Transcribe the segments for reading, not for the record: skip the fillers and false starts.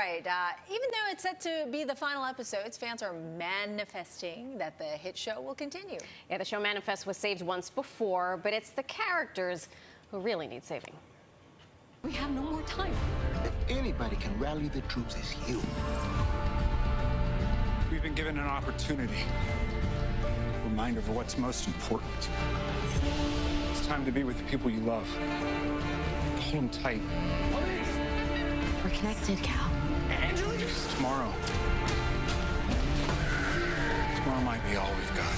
right. Even though it's set to be the final episodes, fans are manifesting that the hit show will continue. Yeah, the show Manifest was saved once before, but it's the characters who really need saving. We have no more time. If anybody can rally the troops, it's you. We've been given an opportunity. A reminder of what's most important. It's time to be with the people you love. Hold them tight. We're connected, Cal. Tomorrow. Tomorrow might be all we've got.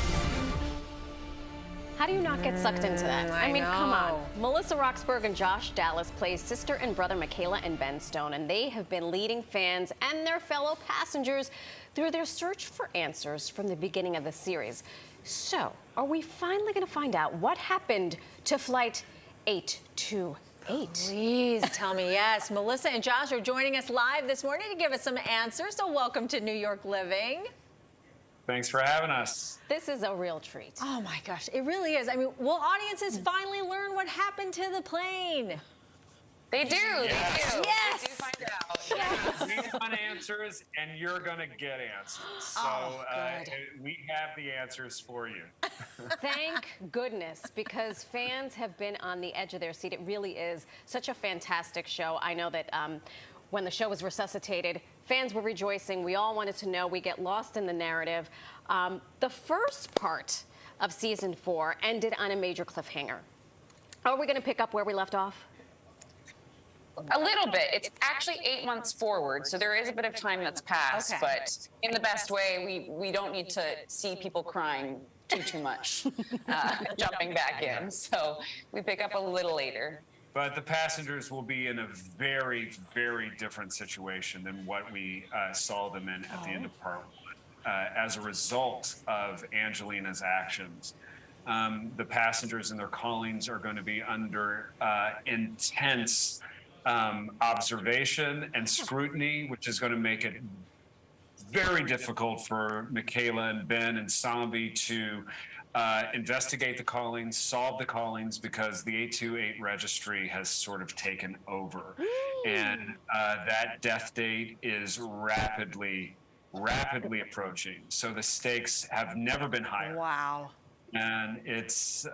How do you not get sucked into that? I mean, come on. Melissa Roxburgh and Josh Dallas play sister and brother Michaela and Ben Stone, and they have been leading fans and their fellow passengers through their search for answers from the beginning of the series. So, are we finally going to find out what happened to Flight 828? Please tell me yes. Melissa and Josh are joining us live this morning to give us some answers, so welcome to New York Living. Thanks for having us. This is a real treat. Oh my gosh, it really is. I mean, will audiences finally learn what happened to the plane? They do. Yes. They do. Yes. They do find out. Yes. We want answers, and you're going to get answers. So we have the answers for you. Thank goodness, because fans have been on the edge of their seat. It really is such a fantastic show. I know that when the show was resuscitated, fans were rejoicing. We all wanted to know. We get lost in the narrative. The first part of season 4 ended on a major cliffhanger. Are we going to pick up where we left off? A little bit. It's actually 8 months forward, so there is a bit of time that's passed. Okay. But in the best way, we don't need to see people crying too much, jumping back in. So we pick up a little later. But the passengers will be in a very, very different situation than what we saw them in at the end of part 1. As a result of Angelina's actions, the passengers and their callings are going to be under intense observation and scrutiny, which is going to make it very difficult for Michaela and Ben and Sambi to investigate the callings, solve the callings, because the 828 registry has sort of taken over. And that death date is rapidly approaching. So the stakes have never been higher. Wow. And it's,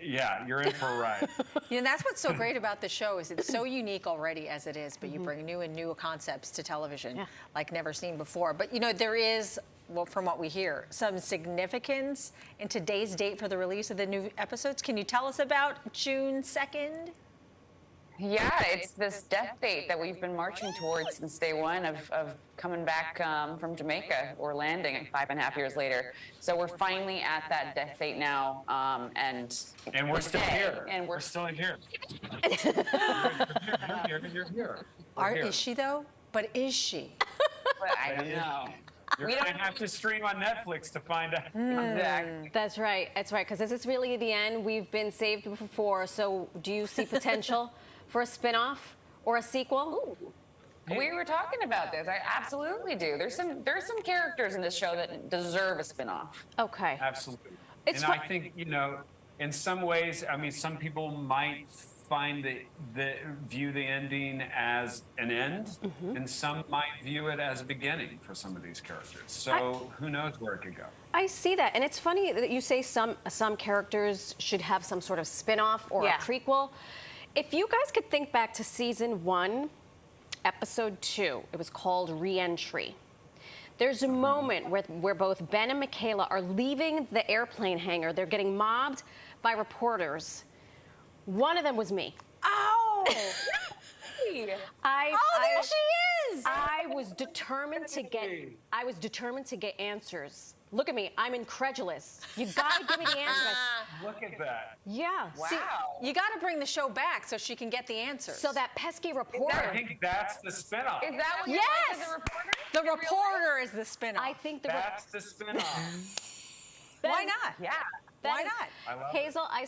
yeah, you're in for a ride. You know, that's what's so great about the show is it's so unique already as it is, but you bring new concepts to television like never seen before. But, you know, there is, well, from what we hear, some significance in today's date for the release of the new episodes. Can you tell us about June 2nd? Yeah, it's this death date that we've been marching towards since day one of coming back from Jamaica or landing 5.5 years later. So we're finally at that death date now, and we're still here. And we're still here. You're here. Is she though? But is she? I don't know. You're going to have to stream on Netflix to find out. Exactly. That's right. That's right. Because this is really the end. We've been saved before. So do you see potential for a spin-off or a sequel? Ooh. We were talking about this. I absolutely do. There's some characters in this show that deserve a spin-off. Okay. Absolutely. And I think, you know, in some ways, I mean, some people might find view the ending as an end, and some might view it as a beginning for some of these characters. So who knows where it could go. I see that, and it's funny that you say some characters should have some sort of spin-off or a prequel. If you guys could think back to season 1, episode 2, it was called Re-Entry. There's a moment where both Ben and Michaela are leaving the airplane hangar. They're getting mobbed by reporters. One of them was me. Oh! there she is! I was determined to get answers. Look at me, I'm incredulous. You gotta give me the answers. Look at that. Yeah. Wow. See, you got to bring the show back so she can get the answers. So that pesky reporter. I think that's the spinoff. Is that what you're like, the reporter? The reporter is the spinoff. I think That's the spinoff. Why not? Yeah. Why not? I love Hazel, I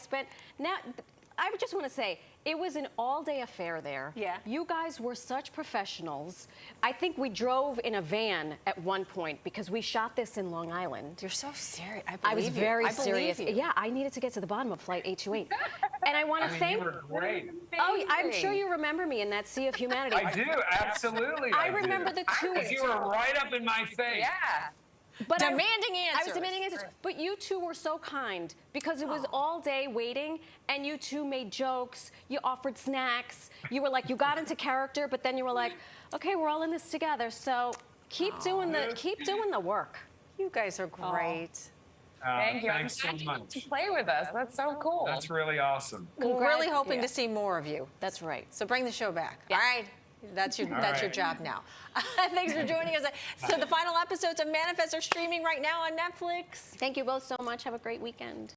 just want to say, It was an all-day affair there. Yeah. You guys were such professionals. I think we drove in a van at one point because we shot this in Long Island. You're so serious. I was very I believe serious. you. Yeah, I needed to get to the bottom of Flight 828. And I want to thank... You were great. Oh, I'm sure you remember me in that sea of humanity. I do, absolutely. I remember the two. Because you were right up in my face. Yeah. But Demanding I answers. was demanding answers. But you two were so kind because it was all day waiting, and you two made jokes. You offered snacks. You were like, you got into character, but then you were like, okay, we're all in this together. So keep doing the work. You guys are great. Thank you. Thanks so I'm much. to play with us. That's so cool. That's really awesome. We're really hoping Yeah. to see more of you. That's right. So bring the show back. Yeah. All right. That's your right. job now. Thanks for joining us. So the final episodes of Manifest are streaming right now on Netflix. Thank you both so much. Have a great weekend.